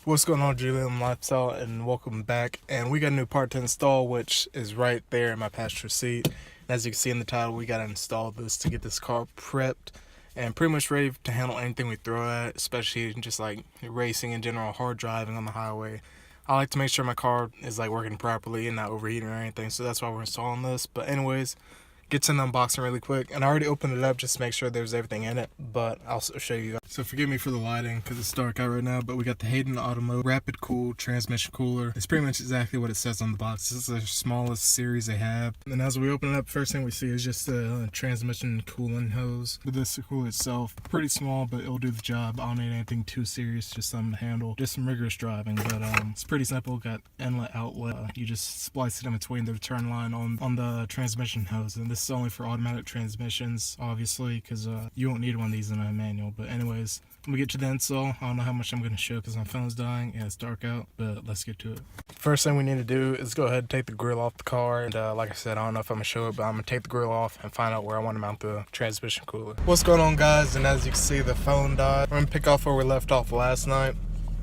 What's going on, DreamDriven Lifestyle, and welcome back. And we got a new part to install, which is right there in my passenger seat. And as you can see in the title, we got to install this to get this car prepped and pretty much ready to handle anything we throw at it, especially just like racing in general, hard driving on the highway. I like to make sure my car is like working properly and not overheating or anything, so that's why we're installing this. But anyways, get to the unboxing really quick, and I already opened it up just to make sure there's everything in it, but I'll show you guys. So forgive me for the lighting because it's dark out right now, but we got the Hayden Automotive Rapid Cool Transmission Cooler. It's pretty much exactly what it says on the box. This is the smallest series they have. And as we open it up, first thing we see is just the transmission cooling hose. But this cooler itself, pretty small, but it'll do the job. I don't need anything too serious, just something to handle. Just some rigorous driving, but it's pretty simple. Got inlet, outlet. You just splice it in between the return line on the transmission hose, and this is only for automatic transmissions, obviously, because you won't need one of these in a manual. But anyways, when we get to the install, I don't know how much I'm going to show because my phone's dying and it's dark out, but let's get to it. First thing we need to do is go ahead and take the grill off the car, and like I said, I don't know if I'm going to show it, but I'm going to take the grill off and find out where I want to mount the transmission cooler. What's going on, guys? And as you can see, the phone died. I'm going to pick off where we left off last night,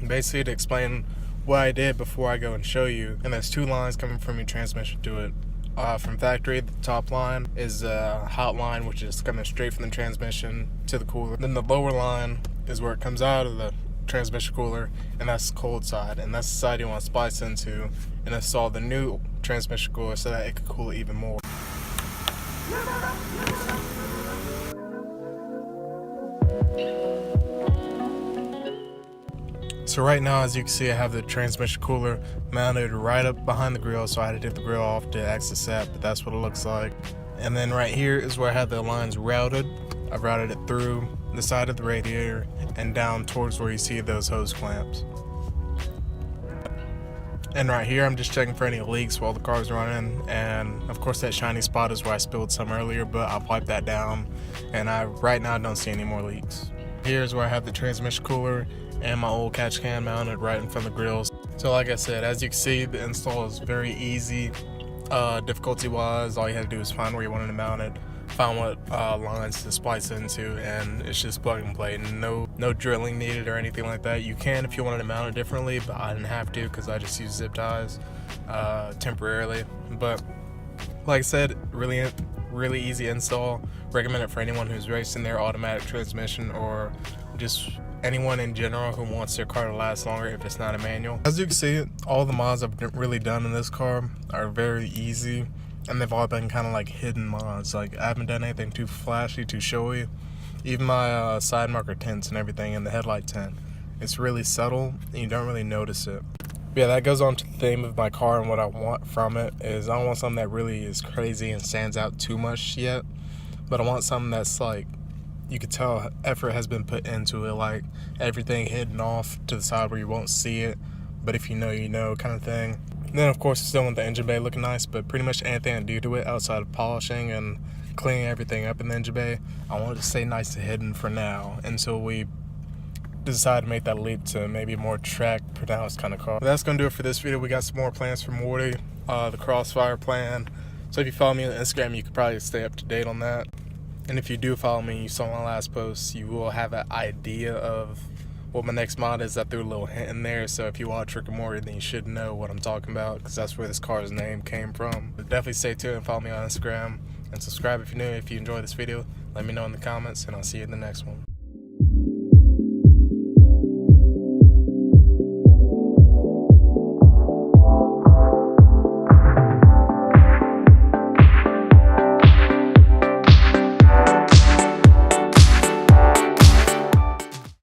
basically to explain what I did before I go and show you. And there's two lines coming from your transmission to it. From factory, the top line is a hot line, which is coming straight from the transmission to the cooler. Then the lower line is where it comes out of the transmission cooler, and that's the cold side, and that's the side you want to splice into and install the new transmission cooler so that it can cool it even more. So right now, as you can see, I have the transmission cooler mounted right up behind the grill, so I had to take the grill off to access that, but that's what it looks like. And then right here is where I have the lines routed. I've routed it through the side of the radiator and down towards where you see those hose clamps. And right here, I'm just checking for any leaks while the car's running, and of course that shiny spot is where I spilled some earlier, but I'll wipe that down, and I right now don't see any more leaks. Here's where I have the transmission cooler and my old catch can mounted right in front of the grills. So like I said, as you can see, the install is very easy. Difficulty wise, all you have to do is find where you wanted to mount it, find what lines to splice into, and it's just plug and play. No drilling needed or anything like that. You can if you wanted to mount it differently, but I didn't have to because I just use zip ties temporarily. But like I said, really easy install. Recommend it for anyone who's racing their automatic transmission, or just anyone in general who wants their car to last longer if it's not a manual. As you can see, all the mods I've really done in this car are very easy, and they've all been kind of like hidden mods. Like, I haven't done anything too flashy, too showy. Even my side marker tints and everything, and the headlight tint, it's really subtle and you don't really notice it. But yeah, that goes on to the theme of my car, and what I want from it is I don't want something that really is crazy and stands out too much yet, but I want something that's like, you could tell effort has been put into it, like everything hidden off to the side where you won't see it, but if you know, you know, kind of thing. And then of course, still want the engine bay looking nice, but pretty much anything I do to it outside of polishing and cleaning everything up in the engine bay, I want it to stay nice and hidden for now until we decide to make that leap to maybe a more track pronounced kind of car. But that's gonna do it for this video. We got some more plans from Morty, the Crossfire plan. So if you follow me on Instagram, you could probably stay up to date on that. And if you do follow me, you saw my last post, you will have an idea of what my next mod is. I threw a little hint in there, so if you watch Rick and Morty, then you should know what I'm talking about, because that's where this car's name came from. But definitely stay tuned and follow me on Instagram, and subscribe if you're new. If you enjoyed this video, let me know in the comments, and I'll see you in the next one.